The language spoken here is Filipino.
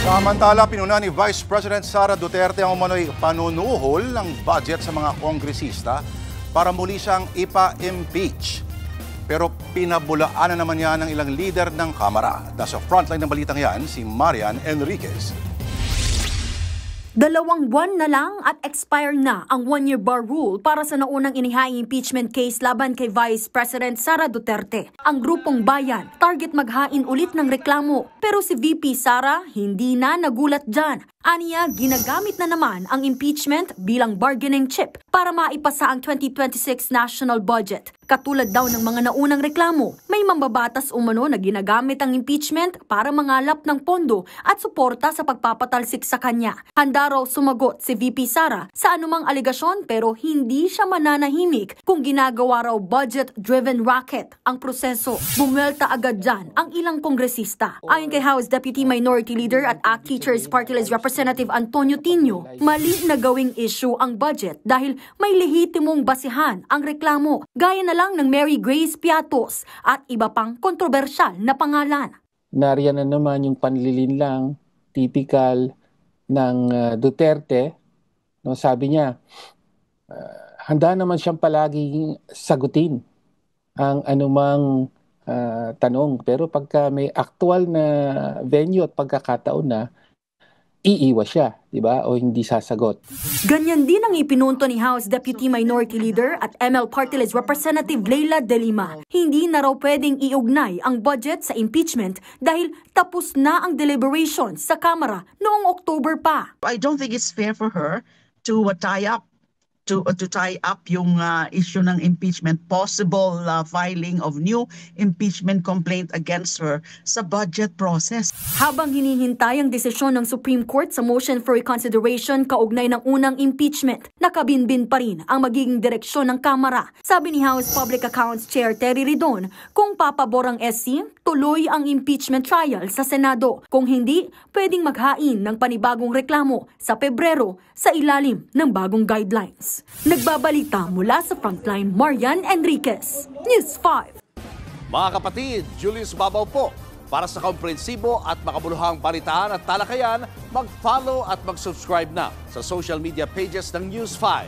Samantala, pinuna ni Vice President Sara Duterte ang umano'y panunuhol ng budget sa mga kongresista para muli siyang ipa-impeach. Pero pinabulaanan naman yan ng ilang leader ng Kamara. Nasa frontline ng balitang yan, si Marian Enriquez. 2 buwan na lang at expire na ang 1-year bar rule para sa naunang inihaing impeachment case laban kay Vice President Sara Duterte. Ang grupong bayan, target maghain ulit ng reklamo. Pero si VP Sara hindi na nagulat dyan. Aniya, ginagamit na naman ang impeachment bilang bargaining chip para maipasa ang 2026 national budget. Katulad daw ng mga naunang reklamo, may mambabatas umano na ginagamit ang impeachment para mangalap ng pondo at suporta sa pagpapatalsik sa kanya. Handa raw sumagot si VP Sara sa anumang aligasyon pero hindi siya mananahimik kung ginagawa raw budget-driven racket ang proseso. Bumwelta agad dyan ang ilang kongresista. Ayon kay House Deputy Minority Leader at ACT Teachers Party List Representative Antonio Tino, mali na gawing issue ang budget dahil may lehitimong basihan ang reklamo, gaya na lang ng Mary Grace Piatos at iba pang kontrobersyal na pangalan. Nariyan na naman yung panlilinlang typical ng Duterte. No, sabi niya, handa naman siyang palaging sagutin ang anumang tanong. Pero pagka may actual na venue at pagkakataon na, iiwas siya, di ba? O hindi sasagot. Ganyan din ang ipinunto ni House Deputy Minority Leader at ML Party List Representative Leila De Lima. Hindi na raw pwedeng iugnay ang budget sa impeachment dahil tapos na ang deliberation sa Kamara noong October pa. I don't think it's fair for her to tie up yung issue ng impeachment, possible filing of new impeachment complaint against her sa budget process. Habang hinihintay ang desisyon ng Supreme Court sa motion for reconsideration kaugnay ng unang impeachment, nakabinbin pa rin ang magiging direksyon ng Kamara. Sabi ni House Public Accounts Chair Terry Ridon, kung papabor ang SC, tuloy ang impeachment trial sa Senado. Kung hindi, pwedeng maghain ng panibagong reklamo sa Pebrero sa ilalim ng bagong guidelines. Nagbabalita mula sa Frontline, Marian Enriquez, News 5. Mga kapatid, Julius Babaw po. Para sa komprehensibo at makabuluhang balitaan at talakayan, mag-follow at mag-subscribe na sa social media pages ng News 5.